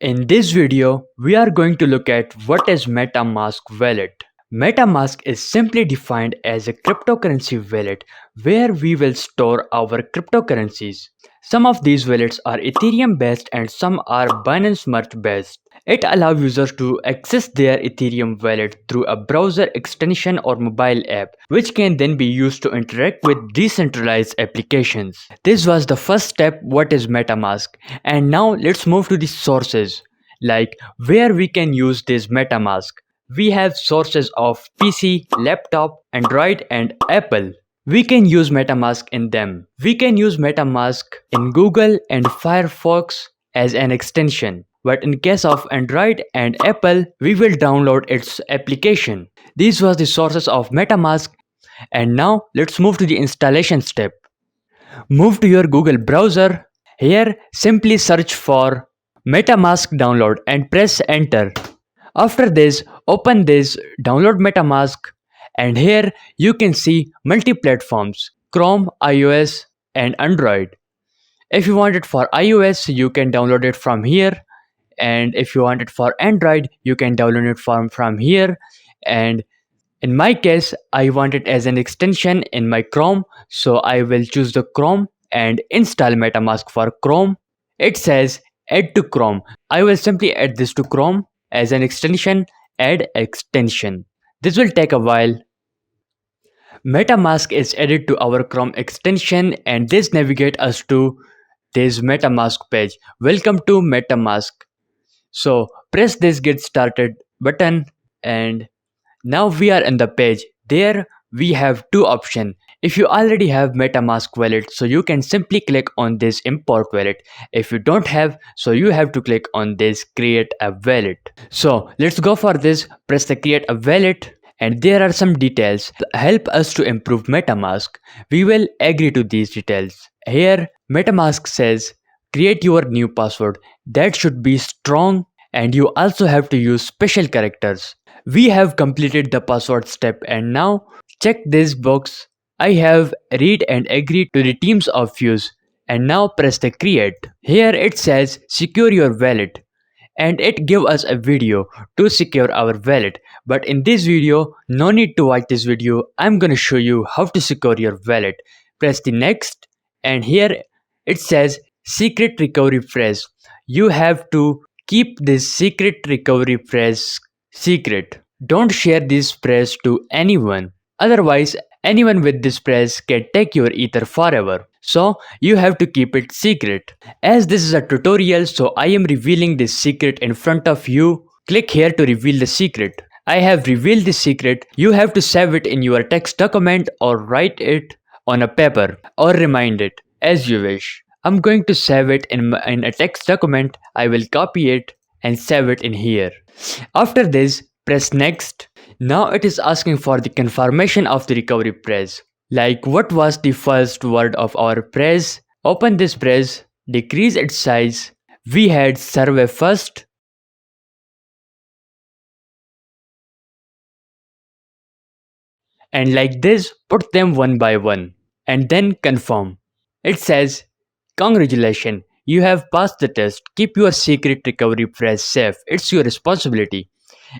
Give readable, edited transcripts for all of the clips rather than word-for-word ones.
In this video, we are going to look at what is Metamask wallet. Metamask is simply defined as a cryptocurrency wallet where we will store our cryptocurrencies. Some of these wallets are Ethereum based and some are Binance Merch based. It allows users to access their Ethereum wallet through a browser extension or mobile app, which can then be used to interact with decentralized applications. This was the first step, what is Metamask, and now let's move to the sources, like where we can use this Metamask. We have sources of PC, laptop, Android and Apple. We can use Metamask in them. We can use Metamask in Google and Firefox as an extension. But in case of Android and Apple, we will download its application. These were the sources of Metamask, and now let's move to the installation step. Move to your Google browser. Here, simply search for Metamask download and press enter. After this, open this download Metamask, and here you can see multi-platforms: Chrome, iOS and Android. If you want it for iOS, you can download it from here, and if you want it for Android, you can download it from here. And in my case, I want it as an extension in my Chrome, so I will choose the Chrome and install Metamask for Chrome. It says add to Chrome. I will simply add this to Chrome as an extension, add extension. This will take a while. Metamask is added to our Chrome extension, and this navigates us to this Metamask page. Welcome to Metamask. So press this get started button, and now we are in the page. There we have two options. If you already have Metamask wallet, so you can simply click on this import wallet. If you don't have, so you have to click on this create a wallet. So let's go for this. Press the create a wallet, and there are some details help us to improve Metamask. We will agree to these details. Here Metamask says create your new password. That should be strong, and you also have to use special characters. We have completed the password step, and now check this box. I have read and agree to the terms of use, and now press the create. Here it says secure your wallet, and it gives us a video to secure our wallet. But in this video, no need to watch this video. I'm gonna show you how to secure your wallet. Press the next, and here it says secret recovery phrase. You have to keep this secret recovery phrase secret. Don't share this phrase to anyone. Otherwise, anyone with this phrase can take your ether forever. So you have to keep it secret. As this is a tutorial, so I am revealing this secret in front of you. Click here to reveal the secret. I have revealed the secret. You have to save it in your text document or write it on a paper or remind it as you wish. I'm going to save it in a text document. I will copy it and save it in here. After this, press next. Now it is asking for the confirmation of the recovery phrase. Like what was the first word of our phrase? Open this phrase, decrease its size. We had survey first. And like this, put them one by one. And then confirm. It says, congratulations, you have passed the test. Keep your secret recovery phrase safe. It's your responsibility.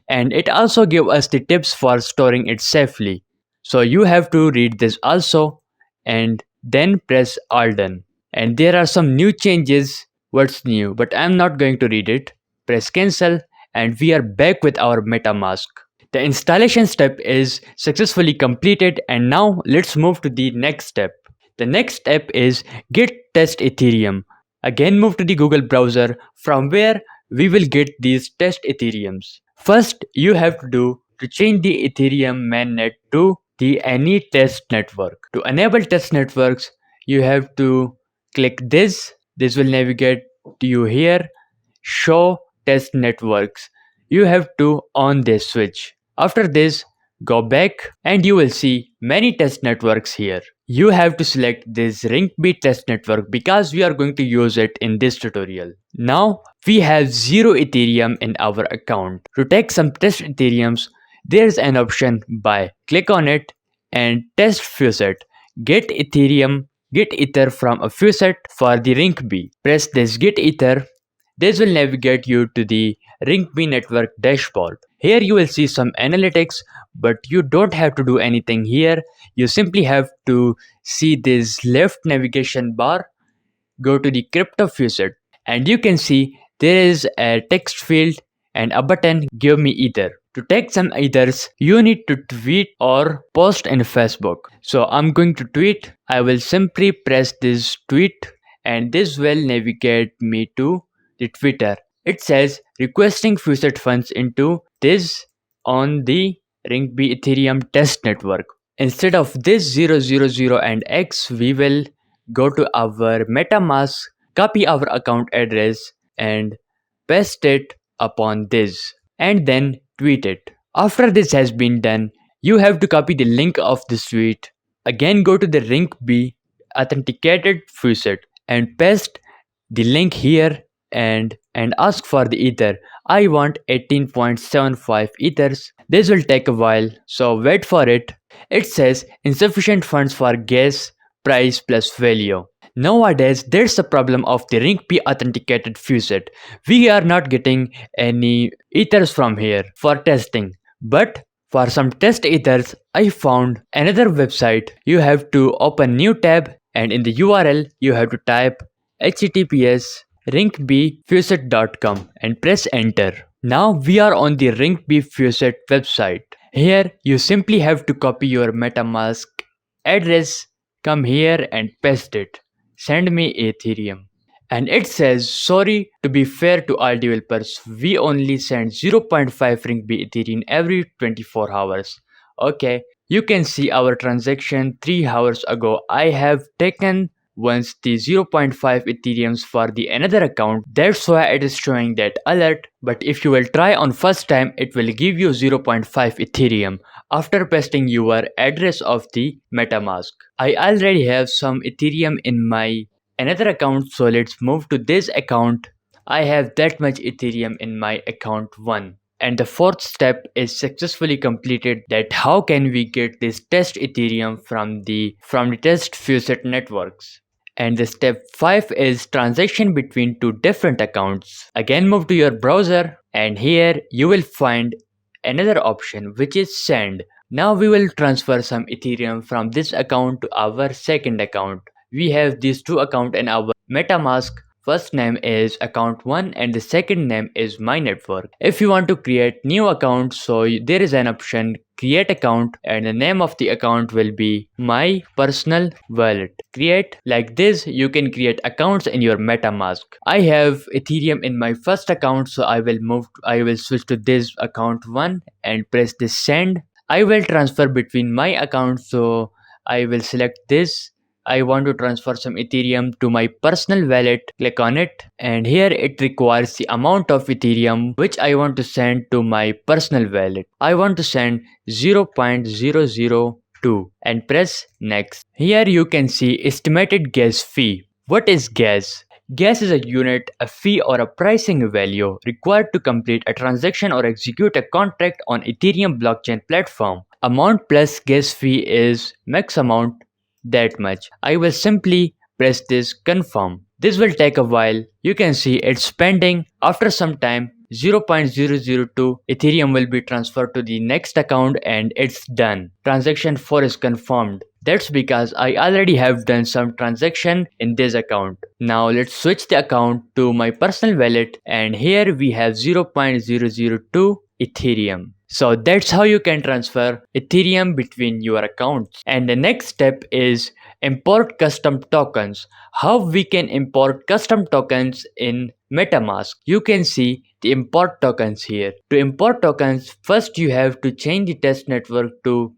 And it also gives us the tips for storing it safely. So you have to read this also, and then press all done. And there are some new changes. What's new? But I'm not going to read it. Press cancel, and we are back with our Metamask. The installation step is successfully completed, and now let's move to the next step. The next step is Git Test Ethereum. Again, move to the Google browser, from where we will get these test Ethereums. First, you have to change the Ethereum mainnet to the any test network. To enable test networks, you have to click this. This will navigate to you here. Show test networks. You have to on this switch. After this, go back and you will see many test networks here. You have to select this Ring B test network because we are going to use it in this tutorial. Now we have 0 Ethereum in our account. To take some test Ethereums, there is an option buy. Click on it and test faucet. Get Ethereum, get Ether from a faucet for the Ring B. Press this get Ether This will navigate you to the Ring.B network dashboard. Here you will see some analytics, but you don't have to do anything here. You simply have to see this left navigation bar, go to the crypto faucet, and you can see there is a text field and a button, give me ether. To take some ethers, you need to tweet or post in Facebook. So I'm going to tweet. I will simply press this tweet and this will navigate me to the Twitter. It says requesting faucet funds into this on the Ring.B Ethereum test network. Instead of this 000 and X, we will go to our Metamask, copy our account address and paste it upon this and then tweet it. After this has been done, you have to copy the link of this tweet. Again go to the Ring.B authenticated faucet and paste the link here and ask for the ether. I want 18.75 ethers. This will take a while, so wait for it. It says insufficient funds for gas price plus value. Nowadays, there's a problem of the Ring.B authenticated faucet. We are not getting any ethers from here for testing. But for some test ethers, I found another website. You have to open new tab and in the URL you have to type https ringbfaucet.com and press enter. Now we are on the Ring.B faucet website. Here you simply have to copy your MetaMask address, come here and paste it. Send me Ethereum. And it says, sorry, to be fair to all developers, we only send 0.5 Ring.B Ethereum every 24 hours. Okay, you can see our transaction 3 hours ago. I have taken once the 0.5 Ethereums for the another account. That's why it is showing that alert. But if you will try on first time, it will give you 0.5 Ethereum after pasting your address of the MetaMask. I already have some Ethereum in my another account, so let's move to this account. I have that much Ethereum in my account 1. And the fourth step is successfully completed. That how can we get this test Ethereum from the test faucet networks. And the step 5 is transaction between two different accounts. Again move to your browser and here you will find another option which is send. Now we will transfer some Ethereum from this account to our second account. We have these two accounts in our MetaMask. First name is account 1 and the second name is my network. If you want to create new account, so there is an option create account and the name of the account will be my personal wallet. Create like this, you can create accounts in your MetaMask. I have Ethereum in my first account, so I will switch to this account 1 and press this send. I will transfer between my accounts, so I will select this. I want to transfer some Ethereum to my personal wallet. Click on it and here it requires the amount of Ethereum which I want to send to my personal wallet. I want to send 0.002 and press next. Here you can see estimated gas fee. What is gas? Gas is a unit, a fee or a pricing value required to complete a transaction or execute a contract on Ethereum blockchain platform. Amount plus gas fee is max amount, that much. I will simply press this confirm. This will take a while. You can see it's pending. After some time 0.002 Ethereum will be transferred to the next account and it's done. Transaction 4 is confirmed. That's because I already have done some transaction in this account. Now let's switch the account to my personal wallet and here we have 0.002 Ethereum. So that's how you can transfer Ethereum between your accounts. And the next step is import custom tokens. How we can import custom tokens in MetaMask. You can see the import tokens here. To import tokens, first you have to change the test network to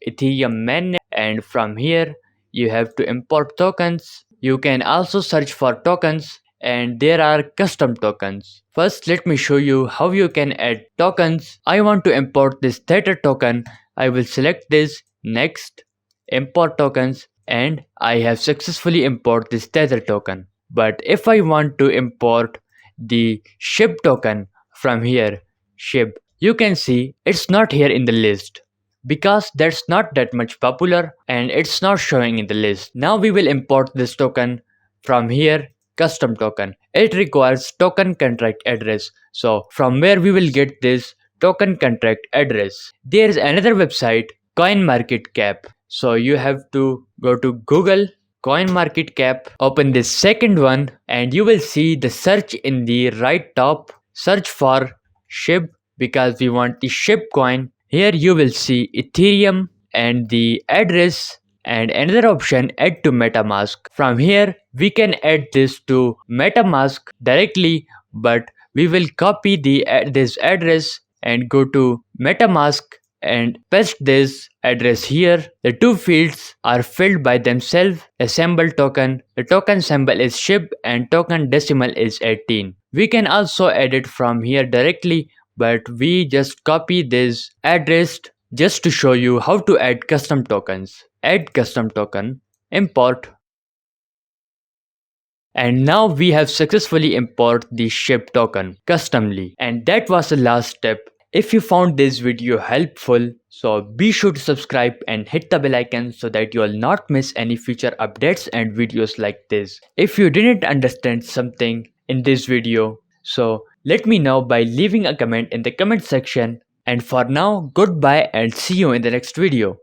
Ethereum mainnet and from here you have to import tokens. You can also search for tokens and there are custom tokens. First let me show you how you can add tokens. I want to import this Tether token. I will select this, next, import tokens and I have successfully imported this Tether token. But if I want to import the SHIB token from here, SHIB, you can see it's not here in the list because that's not that much popular and it's not showing in the list. Now we will import this token from here custom token. It requires token contract address. So from where we will get this token contract address? There is another website, CoinMarketCap. So you have to go to Google, CoinMarketCap, open this second one, and you will see the search in the right top. Search for SHIB because we want the SHIB coin. Here you will see Ethereum and the address, and another option, add to Metamask. From here we can add this to Metamask directly, but we will copy this address and go to Metamask and paste this address here. The two fields are filled by themselves. A symbol token, the token symbol is SHIB and token decimal is 18. We can also add it from here directly, but we just copy this address just to show you how to add custom tokens. Add custom token, import, and now we have successfully imported the SHIB token customly. And that was the last step. If you found this video helpful, so be sure to subscribe and hit the bell icon so that you will not miss any future updates and videos like this. If you didn't understand something in this video, so let me know by leaving a comment in the comment section. And for now, goodbye and see you in the next video.